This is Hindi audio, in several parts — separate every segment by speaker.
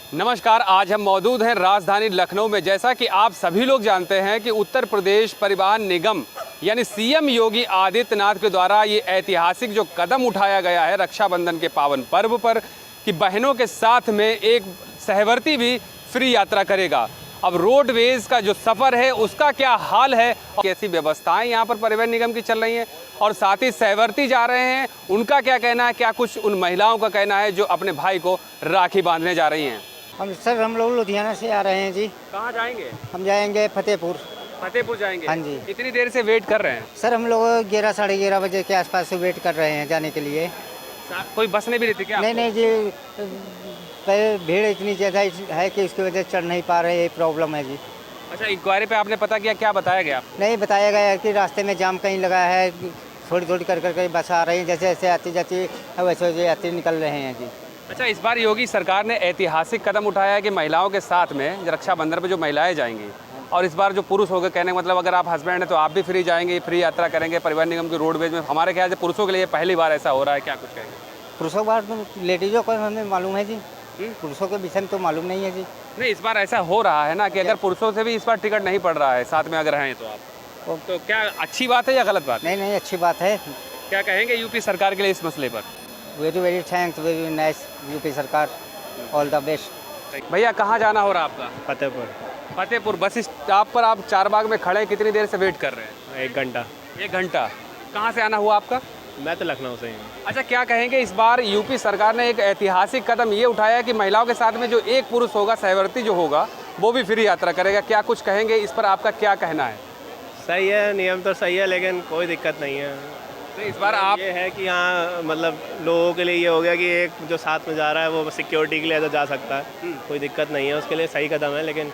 Speaker 1: नमस्कार, आज हम मौजूद हैं राजधानी लखनऊ में। जैसा कि आप सभी लोग जानते हैं कि उत्तर प्रदेश परिवहन निगम यानी सीएम योगी आदित्यनाथ के द्वारा ये ऐतिहासिक जो कदम उठाया गया है रक्षाबंधन के पावन पर्व पर कि बहनों के साथ में एक सहवर्ती भी फ्री यात्रा करेगा। अब रोडवेज का जो सफ़र है उसका क्या हाल है, कैसी व्यवस्थाएं यहाँ पर परिवहन निगम की चल रही हैं और साथ ही सहवर्ती जा रहे हैं, उनका क्या कहना है, क्या कुछ उन महिलाओं का कहना है जो अपने भाई को राखी बांधने जा रही हैं।
Speaker 2: हम लोग लुधियाना से आ रहे हैं जी।
Speaker 1: कहाँ जाएंगे?
Speaker 2: हम जाएंगे फतेहपुर।
Speaker 1: फतेहपुर जाएंगे?
Speaker 2: हाँ जी।
Speaker 1: इतनी देर से वेट कर रहे हैं?
Speaker 2: सर हम लोग 11 साढ़े 11 बजे के आसपास से वेट कर रहे हैं जाने के लिए।
Speaker 1: कोई बस नहीं भी रहती क्या?
Speaker 2: नहीं जी, भीड़ इतनी ज़्यादा है कि उसकी वजह से चढ़ नहीं पा रहे, ये प्रॉब्लम है जी।
Speaker 1: अच्छा, इंक्वायरी पे आपने पता किया, क्या बताया गया?
Speaker 2: नहीं बताया गया कि रास्ते में जाम कहीं लगा है, थोड़ी थोड़ी कर बस आ रही हैं, जैसे जैसे आती जाती वैसे वैसे यात्री निकल रहे हैं जी।
Speaker 1: अच्छा, इस बार योगी सरकार ने ऐतिहासिक कदम उठाया है कि महिलाओं के साथ में रक्षाबंधन पे जो महिलाएं जाएंगी और इस बार जो पुरुष हो गए, कहने का मतलब अगर आप हस्बैंड हैं तो आप भी फ्री जाएंगे, फ्री यात्रा करेंगे परिवहन निगम की रोडवेज में। हमारे ख्याल से पुरुषों के लिए पहली बार ऐसा हो रहा है, क्या कुछ कहेंगे?
Speaker 2: पुरुषों बार तो लेडीज़ों को हमें मालूम है जी, पुरुषों के विषय में तो मालूम नहीं है जी।
Speaker 1: नहीं, इस बार ऐसा हो रहा है ना कि अगर पुरुषों से भी इस बार टिकट नहीं पड़ रहा है साथ में अगर हैं तो आप, तो क्या अच्छी बात है या गलत बात?
Speaker 2: नहीं अच्छी बात है।
Speaker 1: क्या कहेंगे यूपी सरकार के लिए इस मसले पर?
Speaker 2: Very thanks, very nice UP सरकार, ऑल द बेस्ट।
Speaker 1: भैया कहाँ जाना हो रहा है आपका?
Speaker 3: फतेहपुर।
Speaker 1: फतेहपुर बस स्टॉप पर आप चारबाग में खड़े, कितनी देर से वेट कर रहे हैं?
Speaker 3: 1 घंटा।
Speaker 1: 1 घंटा। कहाँ से आना हुआ आपका?
Speaker 3: मैं तो लखनऊ से ही हूँ।
Speaker 1: अच्छा, क्या कहेंगे इस बार यूपी सरकार ने एक ऐतिहासिक कदम ये उठाया है कि महिलाओं के साथ में जो एक पुरुष होगा, सहवर्ती जो होगा, वो भी फ्री यात्रा करेगा। क्या कुछ कहेंगे इस पर, आपका क्या कहना है?
Speaker 3: सही है, नियम तो सही है लेकिन कोई दिक्कत नहीं है।
Speaker 1: तो इस बार आप
Speaker 3: ये है कि यहाँ मतलब लोगों के लिए ये हो गया कि एक जो साथ में जा रहा है वो सिक्योरिटी के लिए तो जा सकता है, कोई दिक्कत नहीं है, उसके लिए सही कदम है। लेकिन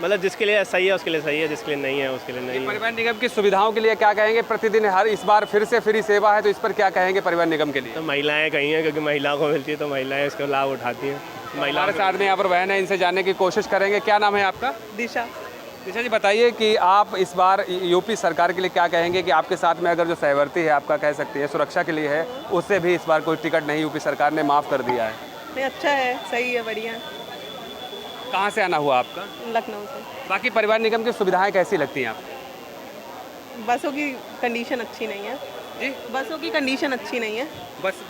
Speaker 3: मतलब जिसके लिए सही है उसके लिए सही है, जिसके लिए नहीं है उसके लिए नहीं है।
Speaker 1: परिवहन निगम की सुविधाओं के लिए क्या कहेंगे? प्रतिदिन हर इस बार फिर से फ्री सेवा है, तो इस पर क्या कहेंगे परिवहन निगम के लिए?
Speaker 3: तो महिलाएं कहीं हैं, क्योंकि महिलाओं को मिलती है तो महिलाएं इसका लाभ उठाती हैं।
Speaker 1: हमारे साथ में यहाँ पर बहन है, इनसे जानने की कोशिश करेंगे। क्या नाम है आपका?
Speaker 4: दिशा।
Speaker 1: दिशा जी, बताइए कि आप इस बार यूपी सरकार के लिए क्या कहेंगे कि आपके साथ में अगर जो सहवर्ती है आपका, कह सकती है सुरक्षा के लिए है, उससे भी इस बार कोई टिकट नहीं यूपी सरकार ने माफ़ कर दिया है?
Speaker 4: नहीं, अच्छा है, सही है, बढ़िया।
Speaker 1: कहाँ से आना हुआ आपका?
Speaker 4: लखनऊ से।
Speaker 1: बाकी परिवहन निगम की सुविधाएं कैसी लगती हैं आपको?
Speaker 4: बसों की कंडीशन अच्छी नहीं है
Speaker 1: जी,
Speaker 4: बसों की कंडीशन अच्छी नहीं है।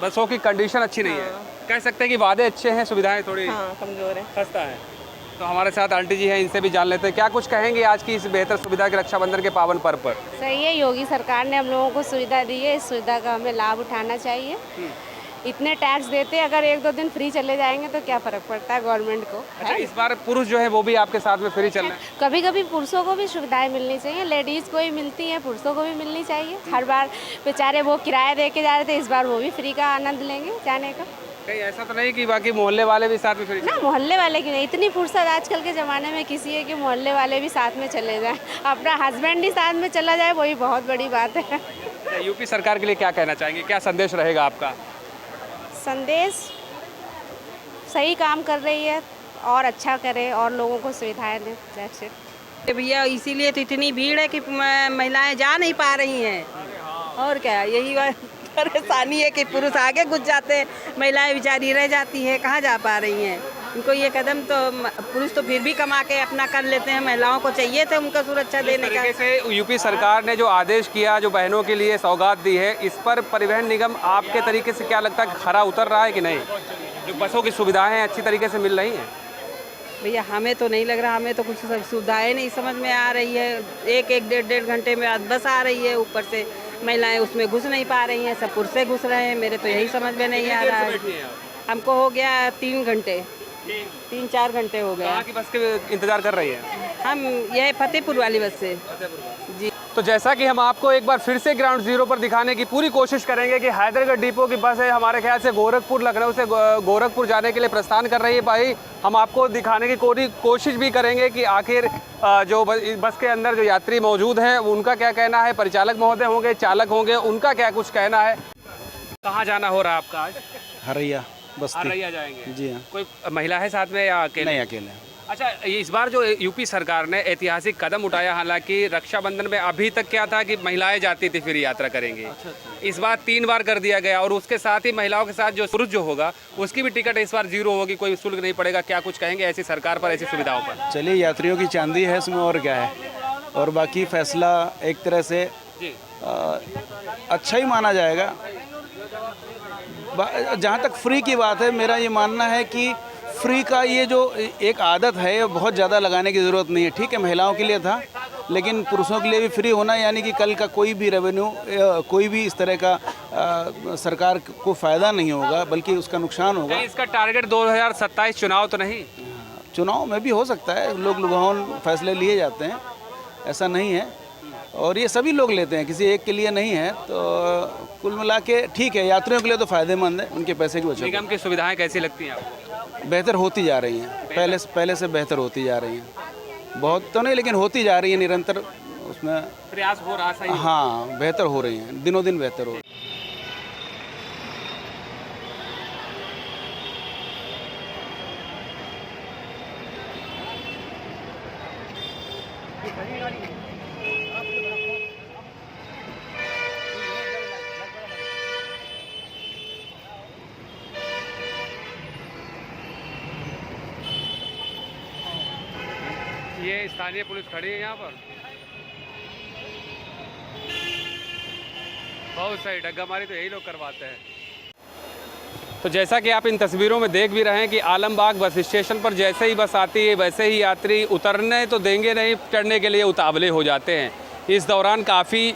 Speaker 1: बसों की कंडीशन अच्छी नहीं है। कह सकते हैं कि वादे अच्छे हैं, सुविधाएं थोड़ी
Speaker 4: हाँ, कमज़ोर है।
Speaker 1: खस्ता है। तो हमारे साथ आंटी जी हैं, इनसे भी जान लेते हैं क्या कुछ कहेंगे आज की इस बेहतर सुविधा के रक्षाबंधन के पावन पर्व पर।
Speaker 5: सही है, योगी सरकार ने हम लोगों को सुविधा दी है, इस सुविधा का हमें लाभ उठाना चाहिए। इतने टैक्स देते, अगर 1-2 दिन फ्री चले जाएंगे तो क्या फ़र्क पड़ता है गवर्नमेंट को?
Speaker 1: अच्छा, इस बार पुरुष जो है वो भी आपके साथ में फ्री चल रहे हैं?
Speaker 5: कभी कभी पुरुषों को भी सुविधाएं मिलनी चाहिए, लेडीज़ को ही मिलती हैं, पुरुषों को भी मिलनी चाहिए। हर बार बेचारे वो किराया दे के जा रहे थे, इस बार वो भी फ्री का आनंद लेंगे जाने का।
Speaker 1: कहीं ऐसा तो नहीं कि बाकी मोहल्ले वाले भी साथ में फ्री?
Speaker 5: ना, मोहल्ले वाले की नहीं, इतनी फुर्सत आजकल के ज़माने में किसी है कि मोहल्ले वाले भी साथ में चले जाएं, अपना हस्बैंड ही साथ में चला जाए, वही बहुत बड़ी बात है।
Speaker 1: यूपी सरकार के लिए क्या कहना चाहेंगे, क्या संदेश रहेगा आपका?
Speaker 5: संदेश सही काम कर रही है और अच्छा करे और लोगों को सुविधाएं दें, दैट्स इट।
Speaker 6: भैया इसीलिए तो इतनी भीड़ है कि महिलाएं जा नहीं पा रही हैं। और क्या, यही परेशानी है कि पुरुष आगे घुस जाते हैं, महिलाएं बेचारी रह जाती हैं, कहाँ जा पा रही हैं। इनको ये कदम तो पुरुष तो फिर भी कमा के अपना कर लेते हैं, महिलाओं को चाहिए थे उनका सुरक्षा देने का।
Speaker 1: से यूपी सरकार ने जो आदेश किया, जो बहनों के लिए सौगात दी है, इस पर परिवहन निगम आपके तरीके से क्या लगता है कि खरा उतर रहा है कि नहीं? जो बसों की सुविधाएं अच्छी तरीके से मिल रही हैं?
Speaker 6: भैया हमें तो नहीं लग रहा, हमें तो कुछ सुविधाएं नहीं समझ में आ रही है। एक 1-1.5 घंटे में बस आ रही है, ऊपर से महिलाएं उसमें घुस नहीं पा रही हैं, सब पुरुष से घुस रहे हैं। मेरे तो यही समझ में नहीं आ रहा है। हमको हो गया 3 घंटे, 3-4 घंटे हो गए।
Speaker 1: कहाँ की बस के इंतजार कर रही है?
Speaker 6: हम यह फतेहपुर वाली बस से जी।
Speaker 1: तो जैसा कि हम आपको एक बार फिर से ग्राउंड जीरो पर दिखाने की पूरी कोशिश करेंगे कि हैदरगढ़ डिपो की बस है, हमारे ख्याल से गोरखपुर, लखनऊ से गोरखपुर जाने के लिए प्रस्थान कर रही है। भाई, हम आपको दिखाने की कोशिश भी करेंगे कि आखिर जो बस के अंदर जो यात्री मौजूद हैं उनका क्या कहना है, परिचालक महोदय होंगे, चालक होंगे, उनका क्या कुछ कहना है। कहाँ जाना हो रहा है आपका आज?
Speaker 7: हरैया बस्ती।
Speaker 1: हरैया जाएंगे?
Speaker 7: जी हाँ।
Speaker 1: कोई महिला है साथ में या अकेले?
Speaker 7: नहीं, अकेले।
Speaker 1: अच्छा, इस बार जो यूपी सरकार ने ऐतिहासिक कदम उठाया, हालांकि रक्षाबंधन में अभी तक क्या था कि महिलाएं जाती थी फ्री यात्रा करेंगे, इस बार 3 बार कर दिया गया और उसके साथ ही महिलाओं के साथ जो पुरुष जो होगा उसकी भी टिकट इस बार 0 होगी, कोई शुल्क नहीं पड़ेगा। क्या कुछ कहेंगे ऐसी सरकार पर, ऐसी सुविधाओं पर?
Speaker 7: चलिए, यात्रियों की चांदी है इसमें, और क्या है। और बाकी फैसला एक तरह से अच्छा ही माना जाएगा। जहाँ तक फ्री की बात है, मेरा ये मानना है कि फ्री का ये जो एक आदत है, ये बहुत ज़्यादा लगाने की ज़रूरत नहीं है। ठीक है, महिलाओं के लिए था, लेकिन पुरुषों के लिए भी फ्री होना, यानी कि कल का कोई भी रेवेन्यू, कोई भी इस तरह का सरकार को फ़ायदा नहीं होगा, बल्कि उसका नुकसान होगा।
Speaker 1: इसका टारगेट 2027 चुनाव तो नहीं?
Speaker 7: चुनाव में भी हो सकता है, लोग लुभावन फैसले लिए जाते हैं, ऐसा नहीं है। और ये सभी लोग लेते हैं, किसी एक के लिए नहीं है। तो कुल मिला के ठीक है, यात्रियों के लिए तो फ़ायदेमंद है, उनके पैसे की बचत।
Speaker 1: निगम की सुविधाएं कैसी लगती हैं आपको?
Speaker 7: बेहतर होती जा रही हैं, पहले से बेहतर होती जा रही हैं। बहुत तो नहीं, लेकिन होती जा रही है, निरंतर उसमें
Speaker 1: प्रयास हो रहा है।
Speaker 7: हाँ, बेहतर हो रही हैं, दिनों दिन बेहतर हो रही हैं।
Speaker 1: ये स्थानीय पुलिस खड़ी है यहाँ पर, बहुत सही डग्गामारी तो यही लोग करवाते हैं। तो जैसा कि आप इन तस्वीरों में देख भी रहे हैं कि आलमबाग बस स्टेशन पर जैसे ही बस आती है, वैसे ही यात्री उतरने तो देंगे नहीं, चढ़ने के लिए उतावले हो जाते हैं। इस दौरान काफ़ी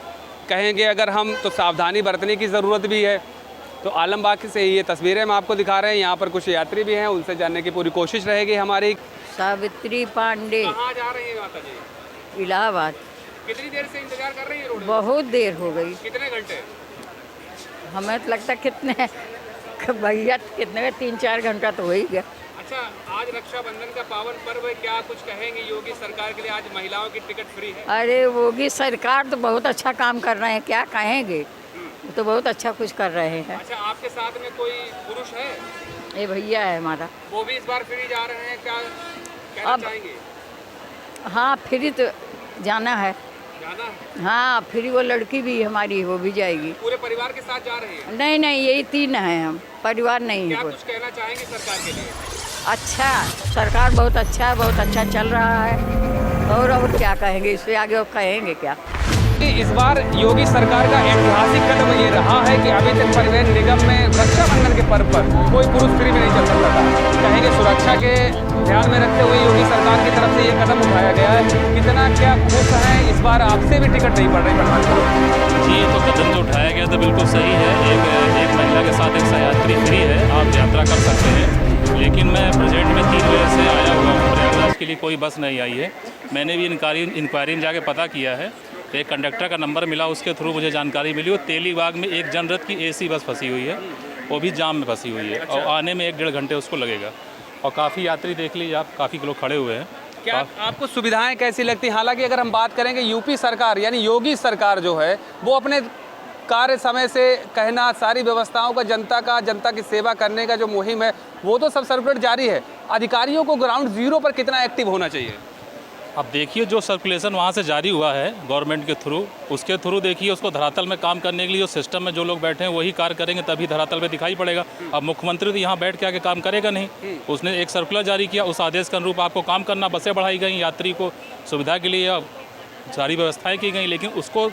Speaker 1: कहेंगे अगर हम तो सावधानी बरतने की ज़रूरत भी है। तो आलमबाग से ये तस्वीरें हम आपको दिखा रहे हैं, यहाँ पर कुछ यात्री भी हैं, उनसे जानने की पूरी कोशिश रहेगी हमारी।
Speaker 8: सावित्री पांडे।
Speaker 1: कहाँ जा रही है माता जी?
Speaker 8: इलाहाबाद।
Speaker 1: कितनी देर से इंतजार कर रही है रोड?
Speaker 8: बहुत देर हो गई।
Speaker 1: कितने घंटे?
Speaker 8: हमें तो लगता कितने भैया, कितने 3-4 घंटा तो हो ही गया।
Speaker 1: अच्छा, आज रक्षाबंधन का पावन पर्व है, क्या कुछ कहेंगे योगी सरकार के लिए? आज महिलाओं की टिकट फ्री है।
Speaker 8: अरे योगी सरकार तो बहुत अच्छा काम कर रहे हैं, क्या कहेंगे, तो बहुत अच्छा कुछ कर रहे हैं।
Speaker 1: अच्छा, आपके साथ में कोई पुरुष है?
Speaker 8: ये भैया है हमारा,
Speaker 1: वो भी इस बार फ्री जा रहे हैं, क्या कहना चाहेंगे?
Speaker 8: हाँ, फ्री तो जाना है।
Speaker 1: जाना है?
Speaker 8: हाँ, फ्री। वो लड़की भी हमारी, वो भी जाएगी।
Speaker 1: पूरे परिवार के साथ जा रहे हैं?
Speaker 8: नहीं नहीं, यही 3 हैं हम, परिवार नहीं है
Speaker 1: क्या
Speaker 8: कोई।
Speaker 1: कुछ कहना चाहेंगे सरकार के लिए?
Speaker 8: अच्छा, सरकार बहुत अच्छा है, बहुत अच्छा चल रहा है। और क्या कहेंगे, इससे आगे और कहेंगे क्या।
Speaker 1: इस बार योगी सरकार का ऐतिहासिक कदम ये रहा है कि अभी तक परिवहन निगम में रक्षाबंधन के पर्व पर कोई पुरुष फ्री में नहीं चल सकता था। कहेंगे सुरक्षा के ध्यान में रखते हुए योगी सरकार की तरफ से ये कदम उठाया गया है। कितना क्या खुश हैं इस बार? आपसे भी टिकट नहीं पड़ रही प्रधानमंत्री
Speaker 9: जी? ये तो कदम जो उठाया गया तो बिल्कुल सही है। एक महिला के साथ एक सहयात्री फ्री है, आप यात्रा कर सकते हैं। लेकिन मैं प्रेजेंट में 3 बजे से आया हुआ हूँ, प्रयागराज के लिए कोई बस नहीं आई है। मैंने भी इंक्वायरी में जाके पता किया है, एक कंडक्टर का नंबर मिला, उसके थ्रू मुझे जानकारी मिली। और तेलीबाग में एक जनरथ की AC बस फंसी हुई है, वो भी जाम में फंसी हुई है। अच्छा। और आने में 1-1.5 घंटे उसको लगेगा। और काफ़ी यात्री देख लीजिए आप, काफ़ी लोग खड़े हुए हैं।
Speaker 1: क्या आपको सुविधाएं कैसी लगती हैं? हालांकि अगर हम बात करेंगे यूपी सरकार यानी योगी सरकार जो है वो अपने कार्य समय से कहना, सारी व्यवस्थाओं का जनता की सेवा करने का जो मुहिम है वो तो सब सर्कुलर जारी है। अधिकारियों को ग्राउंड जीरो पर कितना एक्टिव होना चाहिए?
Speaker 9: अब देखिए, जो सर्कुलेशन वहाँ से जारी हुआ है गवर्नमेंट के थ्रू, उसके थ्रू देखिए उसको धरातल में काम करने के लिए जो सिस्टम में जो लोग बैठे हैं वही कार्य करेंगे, तभी धरातल में दिखाई पड़ेगा। अब मुख्यमंत्री तो यहाँ बैठ के आके काम करेगा नहीं, उसने एक सर्कुलर जारी किया, उस आदेश के अनुरूप आपको काम करना, बसें बढ़ाई गई, यात्री को सुविधा के लिए सारी व्यवस्थाएँ की गई। लेकिन उसको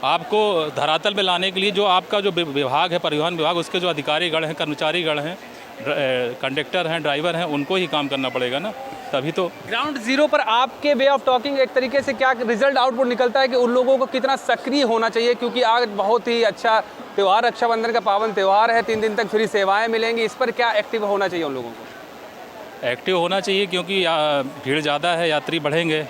Speaker 9: आपको धरातल में लाने के लिए जो आपका जो विभाग है, परिवहन विभाग, उसके जो अधिकारीगण हैं, कर्मचारीगण हैं, कंडक्टर हैं, ड्राइवर हैं, उनको ही काम करना पड़ेगा ना, तभी तो।
Speaker 1: ग्राउंड जीरो पर आपके वे ऑफ टॉकिंग एक तरीके से क्या रिजल्ट आउटपुट निकलता है कि उन लोगों को कितना सक्रिय होना चाहिए? क्योंकि आज बहुत ही अच्छा त्यौहार, रक्षाबंधन का पावन त्यौहार है, 3 दिन तक फ्री सेवाएं मिलेंगी, इस पर क्या एक्टिव होना चाहिए उन लोगों को?
Speaker 9: एक्टिव होना चाहिए, क्योंकि भीड़ ज़्यादा है, यात्री बढ़ेंगे।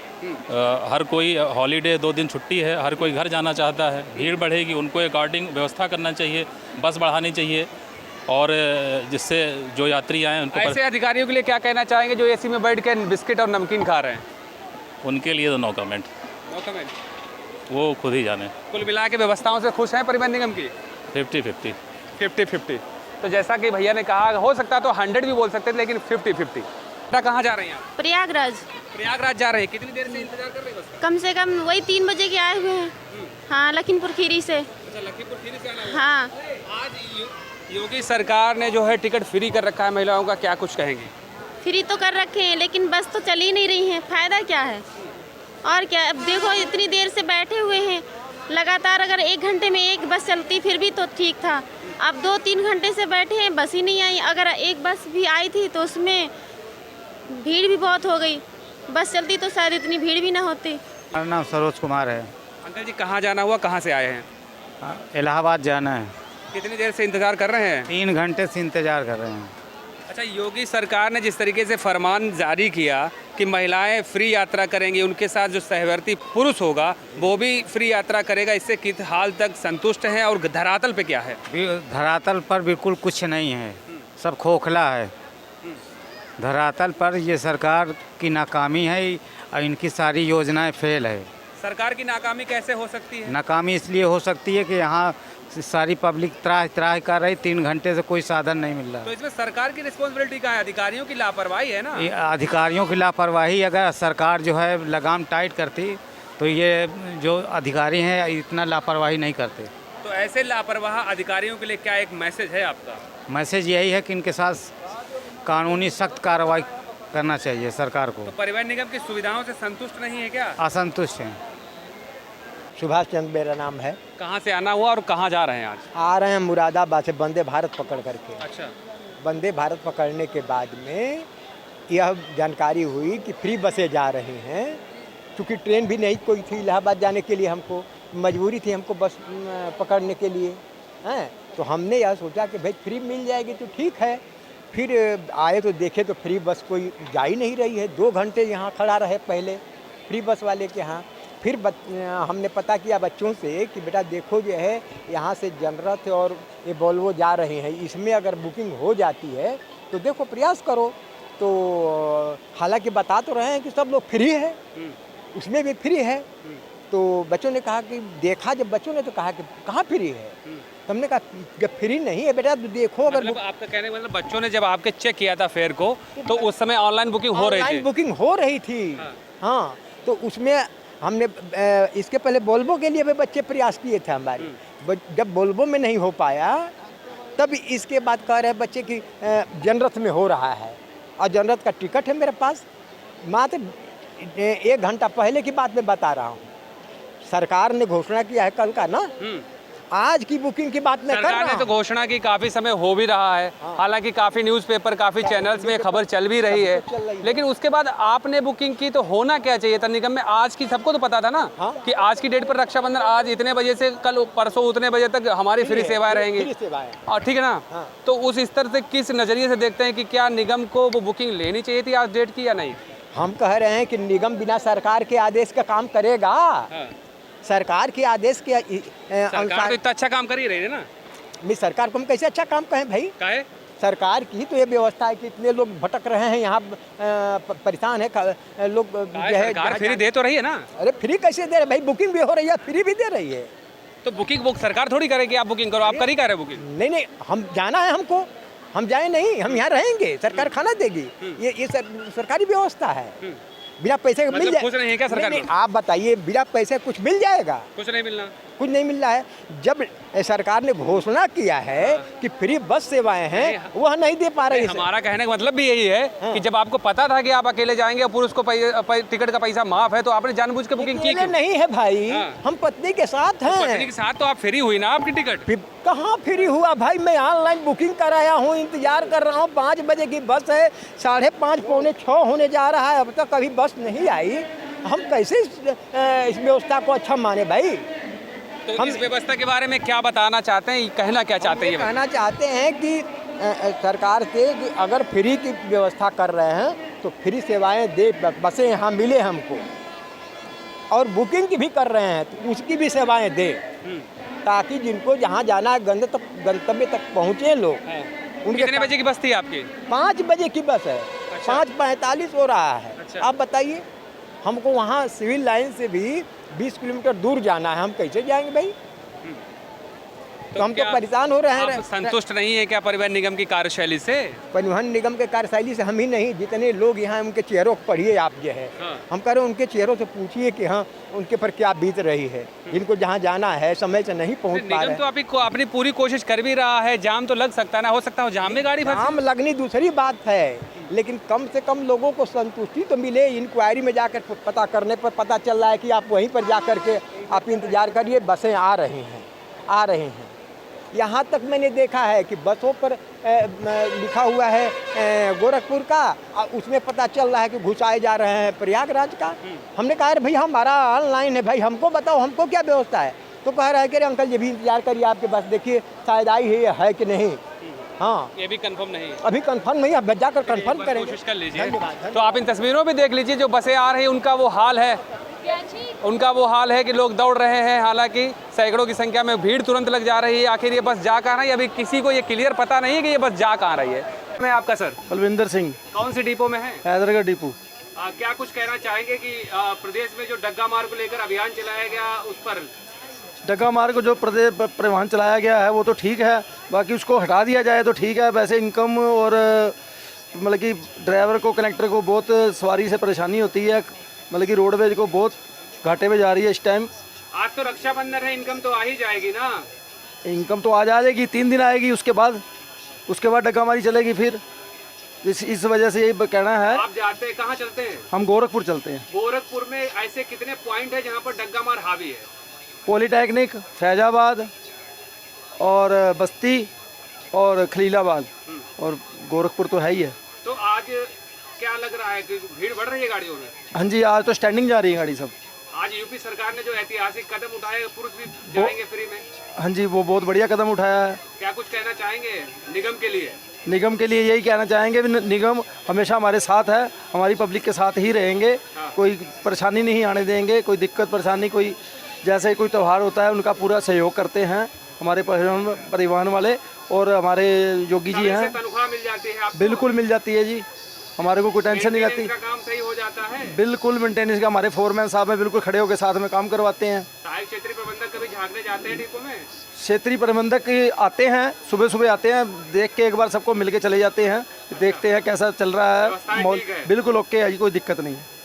Speaker 9: हर कोई हॉलीडे 2 दिन छुट्टी है, हर कोई घर जाना चाहता है, भीड़ बढ़ेगी, उनको अकॉर्डिंग व्यवस्था करना चाहिए, बस बढ़ानी चाहिए, और जिससे जो यात्री आए उनको।
Speaker 1: ऐसे अधिकारियों के लिए क्या कहना चाहेंगे जो AC में बैठ के बिस्किट और नमकीन खा रहे हैं?
Speaker 9: उनके लिए तो नो कमेंट, वो खुद ही जाने।
Speaker 1: कुल मिला के व्यवस्थाओं से खुश हैं परिवहन निगम की?
Speaker 9: 50-50।
Speaker 1: तो जैसा कि भैया ने कहा, हो सकता तो 100 भी बोल सकते थे, लेकिन 50-50 बेटा कहाँ जा रहे हैं आप?
Speaker 5: प्रयागराज
Speaker 1: प्रयागराज जा रहे हैं। कितनी देर से इंतजार कर रहे हैं बस का?
Speaker 5: कम से कम वही 3 बजे के आए हुए हैं। हाँ, लखीमपुर खीरी से।
Speaker 1: अच्छा, लखीमपुर खीरी से आना हुआ।
Speaker 5: हाँ,
Speaker 1: आज योगी सरकार ने जो है टिकट फ्री कर रखा है महिलाओं का, क्या कुछ कहेंगे?
Speaker 5: फ्री तो कर रखे हैं लेकिन बस तो चल ही नहीं रही है, फायदा क्या है? और क्या, अब देखो इतनी देर से बैठे हुए हैं लगातार, अगर 1 घंटे में एक बस चलती फिर भी तो ठीक था। अब 2-3 घंटे से बैठे हैं, बस ही नहीं आई। अगर एक बस भी आई थी तो उसमें भीड़ भी बहुत हो गई, बस चलती तो शायद इतनी भीड़ भी ना होती।
Speaker 2: मेरा नाम सरोज कुमार है।
Speaker 1: अंकल जी कहाँ जाना हुआ, कहाँ से आए हैं?
Speaker 2: इलाहाबाद जाना है।
Speaker 1: कितनी देर से इंतजार कर रहे हैं?
Speaker 2: 3 घंटे से इंतजार कर रहे हैं।
Speaker 1: अच्छा, योगी सरकार ने जिस तरीके से फरमान जारी किया कि महिलाएं फ्री यात्रा करेंगी, उनके साथ जो सहवर्ती पुरुष होगा वो भी फ्री यात्रा करेगा, इससे किस हाल तक संतुष्ट हैं और धरातल पे क्या है?
Speaker 2: धरातल पर बिल्कुल कुछ नहीं है, सब खोखला है। धरातल पर ये सरकार की नाकामी है और इनकी सारी योजनाएं फेल है।
Speaker 1: सरकार की नाकामी कैसे हो सकती है?
Speaker 2: नाकामी इसलिए हो सकती है कि यहाँ सारी पब्लिक त्राह त्राह कर रही, 3 घंटे से कोई साधन नहीं मिल रहा।
Speaker 1: तो इसमें सरकार की रिस्पॉन्सिबिलिटी कहाँ है? अधिकारियों की लापरवाही है ना?
Speaker 2: ये अधिकारियों की लापरवाही, अगर सरकार जो है लगाम टाइट करती तो ये जो अधिकारी हैं इतना लापरवाही नहीं करते।
Speaker 1: तो ऐसे लापरवाह अधिकारियों के लिए क्या एक मैसेज है आपका?
Speaker 2: मैसेज यही है कि इनके साथ कानूनी सख्त कार्रवाई करना चाहिए सरकार को।
Speaker 1: तो परिवहन निगम की सुविधाओं से संतुष्ट नहीं है क्या?
Speaker 2: असंतुष्ट हैं।
Speaker 10: सुभाष चंद्र मेरा नाम है।
Speaker 1: कहाँ से आना हुआ और कहाँ जा रहे हैं आज?
Speaker 10: आ रहे हैं मुरादाबाद से वंदे भारत पकड़ करके।
Speaker 1: अच्छा,
Speaker 10: वंदे भारत पकड़ने के बाद में यह जानकारी हुई कि फ्री बसें जा रही हैं, क्योंकि ट्रेन भी नहीं कोई थी इलाहाबाद जाने के लिए, हमको मजबूरी थी हमको बस पकड़ने के लिए हैं। तो हमने यह सोचा कि भाई फ्री मिल जाएगी तो ठीक है। फिर आए तो देखे तो फ्री बस कोई जा ही नहीं रही है। 2 घंटे यहाँ खड़ा रहे पहले फ्री बस वाले के यहाँ। फिर हमने पता किया बच्चों से कि बेटा देखो जो है यहाँ से जनरत और ये वोल्वो जा रहे हैं, इसमें अगर बुकिंग हो जाती है तो देखो प्रयास करो। तो हालांकि बता तो रहे हैं कि सब लोग फ्री है, उसमें भी फ्री है। तो बच्चों ने कहा कि देखा, जब बच्चों ने तो कहा कि कहाँ फ्री है, तो हमने कहा जब फ्री नहीं है बेटा तो देखो। अगर
Speaker 1: मतलब आपका कहने का मतलब बच्चों ने जब आपके चेक किया था फेयर को तो उस समय ऑनलाइन बुकिंग हो रही थी?
Speaker 10: ऑनलाइन बुकिंग हो रही थी। हाँ, तो उसमें हमने इसके पहले वोल्वो के लिए भी बच्चे प्रयास किए थे हमारे। जब वोल्वो में नहीं हो पाया तब इसके बाद कह रहे बच्चे कि जनरत में हो रहा है, और जनरत का टिकट है मेरे पास। मात्र 1 घंटा पहले की बात मैं बता रहा हूँ। सरकार ने घोषणा किया है कल का ना, आज की बुकिंग की बात मैं कर रहा हूँ।
Speaker 1: सरकार ने तो घोषणा की, काफी समय हो भी रहा है। हालांकि काफी न्यूज़पेपर, काफी चैनल्स में खबर चल भी रही है, लेकिन उसके बाद आपने बुकिंग की तो होना क्या चाहिए था निगम में? आज की सबको तो पता था ना कि आज की डेट पर रक्षाबंधन, आज इतने बजे से कल परसों उतने बजे तक हमारी फ्री सेवाएं रहेंगी, और ठीक है ना? तो उस स्तर से किस नजरिए से देखते हैं कि क्या निगम को वो बुकिंग लेनी चाहिए थी आज डेट की या नहीं?
Speaker 10: हम कह रहे हैं कि निगम बिना सरकार के आदेश का काम करेगा। सरकार के आदेश के
Speaker 1: सरकार तो इतना अच्छा काम कर ही रही है ना।
Speaker 10: मैं सरकार को हम कैसे अच्छा काम कहें भाई?
Speaker 1: काहे?
Speaker 10: सरकार की तो ये व्यवस्था है कि इतने लोग भटक रहे हैं यहाँ, परेशान है लोग।
Speaker 1: सरकार फ्री दे तो रही है ना?
Speaker 10: अरे फ्री कैसे दे रहे भाई? बुकिंग भी हो रही है, फ्री भी दे रही है।
Speaker 1: तो बुकिंग सरकार थोड़ी करेगी, आप बुकिंग करो, आप कर ही कर रहे बुकिंग।
Speaker 10: नहीं, हम जाना है, हमको हम जाए नहीं, हम यहाँ रहेंगे, सरकार खाना देगी। ये सरकारी व्यवस्था है। बिना पैसे के मिल जाए।
Speaker 1: खुश नहीं है क्या सरकार?
Speaker 10: नहीं, आप बताइए, बिना पैसे कुछ मिल जाएगा?
Speaker 1: कुछ नहीं मिलना,
Speaker 10: कुछ नहीं मिल रहा है। जब सरकार ने घोषणा किया है कि फ्री बस सेवाएं हैं, वह नहीं दे पा रही है।
Speaker 1: हमारा कहने का मतलब भी यही है कि जब आपको पता था कि आप अकेले जाएंगे और पुरुष को टिकट का पैसा माफ है, तो आपने जानबूझ के बुकिंग की क्यों?
Speaker 10: नहीं है भाई, हम पत्नी के साथ हैं।
Speaker 1: पत्नी के साथ तो आप फ्री हुई ना आपकी टिकट?
Speaker 10: कहाँ फ्री हुआ भाई? मैं ऑनलाइन बुकिंग कराया हूँ, इंतजार कर रहा हूँ। 5 बजे की बस है, 5:30 पौने 6 होने जा रहा है, अब तक कभी बस नहीं आई। हम कैसे इस व्यवस्था को अच्छा माने भाई?
Speaker 1: तो हम इस व्यवस्था के बारे में क्या बताना चाहते हैं, कहना क्या चाहते हैं?
Speaker 10: कहना चाहते हैं कि सरकार से कि अगर फ्री की व्यवस्था कर रहे हैं तो फ्री सेवाएं दे, बसें यहाँ मिले हमको, और बुकिंग की भी कर रहे हैं तो उसकी भी सेवाएं दे, ताकि जिनको जहाँ जाना है गंतव्य तक पहुँचे लोग।
Speaker 1: कितने बजे की बस थी आपकी?
Speaker 10: 5 बजे की बस है। 5:45 हो रहा है। आप बताइए, हमको वहाँ सिविल लाइन से भी 20 किलोमीटर दूर जाना है, हम कैसे जाएंगे भाई? तो हम तो
Speaker 1: क्या
Speaker 10: परेशान हो रहे
Speaker 1: आप
Speaker 10: हैं।
Speaker 1: संतुष्ट नहीं है क्या परिवहन निगम की कार्यशैली से?
Speaker 10: परिवहन निगम के कार्यशैली से हम ही नहीं, जितने लोग यहाँ उनके चेहरों को पढ़िए आप जो है।
Speaker 1: हाँ।
Speaker 10: हम कह रहे हैं उनके चेहरों से पूछिए कि हाँ उनके पर क्या बीत रही है, जिनको जहाँ जाना है समय से नहीं पहुँच पा
Speaker 1: निगम
Speaker 10: रहे।
Speaker 1: तो अपनी पूरी कोशिश कर भी रहा है, जाम तो लग सकता है ना, हो सकता है जाम में गाड़ी फंसे।
Speaker 10: जाम लगनी दूसरी बात है, लेकिन कम से कम लोगों को संतुष्टि तो मिले। इंक्वायरी में जाकर पता करने पर पता चल रहा है कि आप वहीं पर जा कर के आप इंतज़ार करिए, बसें आ रही हैं। यहाँ तक मैंने देखा है कि बसों पर लिखा हुआ है गोरखपुर का, उसमें पता चल रहा है कि घुसाए जा रहे हैं प्रयागराज का। हमने कहा अरे भाई हमारा ऑनलाइन है, भाई हमको बताओ हमको क्या व्यवस्था है। तो कह रहा है कि अरे अंकल ये भी इंतजार करिए आपके बस, देखिए शायद आई है कि नहीं। हाँ
Speaker 1: ये भी कंफर्म नहीं है,
Speaker 10: अभी कंफर्म नहीं, अब जाकर कंफर्म करेंगे।
Speaker 1: कोशिश कर लीजिए। तो आप इन तस्वीरों में देख लीजिए, जो बसें आ रही हैं उनका वो हाल है कि लोग दौड़ रहे हैं। हालांकि सैकड़ों की संख्या में भीड़ तुरंत लग जा रही है। आखिर ये बस जा कहाँ रही है, अभी किसी को ये क्लियर पता नहीं है कि ये बस जा कहाँ रही है। मैं आपका सर
Speaker 7: बलविंदर सिंह,
Speaker 1: कौन सी डिपो में है?
Speaker 7: हैदरगढ़ डिपो।
Speaker 1: क्या कुछ कहना चाहेंगे कि प्रदेश में जो डग्गा मार्ग को लेकर अभियान चलाया गया, उस पर?
Speaker 7: डग्गा मार्ग को जो प्रदेश परिवहन चलाया गया है वो तो ठीक है, बाकी उसको हटा दिया जाए तो ठीक है। वैसे इनकम और मतलब कि ड्राइवर को, कनेक्टर को बहुत सवारी से परेशानी होती है, मतलब कि रोडवेज को बहुत घाटे में जा रही है इस टाइम।
Speaker 1: आज तो रक्षाबंधन है, इनकम तो आ ही जाएगी ना?
Speaker 7: इनकम तो आ जाएगी, 3 दिन आएगी, उसके बाद डग्गा मारी चलेगी फिर। इस वजह से यही कहना है।
Speaker 1: आप जाते हैं कहाँ चलते हैं?
Speaker 7: हम गोरखपुर चलते हैं।
Speaker 1: गोरखपुर में ऐसे कितने पॉइंट है जहाँ पर डग्गा मार हावी है?
Speaker 7: पॉलीटेक्निक, फैजाबाद और बस्ती और खलीलाबाद और गोरखपुर तो है ही है।
Speaker 1: तो आज क्या लग रहा है कि भीड़ बढ़ रही है गाड़ियों में?
Speaker 7: हाँ जी, आज तो स्टैंडिंग जा रही है गाड़ी सब।
Speaker 1: आज यूपी सरकार ने जो ऐतिहासिक कदम उठाए, पुरुष भी जाएंगे फ्री में।
Speaker 7: हाँ जी, वो बहुत बढ़िया कदम उठाया है।
Speaker 1: क्या कुछ कहना चाहेंगे निगम के लिए?
Speaker 7: निगम के लिए यही कहना चाहेंगे, निगम हमेशा हमारे साथ है, हमारी पब्लिक के साथ ही रहेंगे। कोई परेशानी नहीं आने देंगे, कोई दिक्कत परेशानी, कोई जैसे कोई त्यौहार होता है उनका पूरा सहयोग करते हैं हमारे परिवहन वाले। और हमारे योगी जी हैं,
Speaker 1: तनख्वाह मिल जाती है आपको?
Speaker 7: बिल्कुल मिल जाती है जी, हमारे को कोई टेंशन नहीं रहती।
Speaker 1: काम सही हो जाता है
Speaker 7: बिल्कुल, मेंटेनेंस का हमारे फोरमैन साहब हैं, बिल्कुल खड़े होकर साथ में काम करवाते हैं।
Speaker 1: सहायक क्षेत्रीय प्रबंधक कभी झांकने जाते हैं डिपो में?
Speaker 7: क्षेत्रीय प्रबंधक आते हैं, सुबह आते हैं, देख के एक बार सबको मिल के चले जाते हैं, देखते हैं कैसा चल रहा है। बिल्कुल ओके है जी, कोई दिक्कत नहीं है।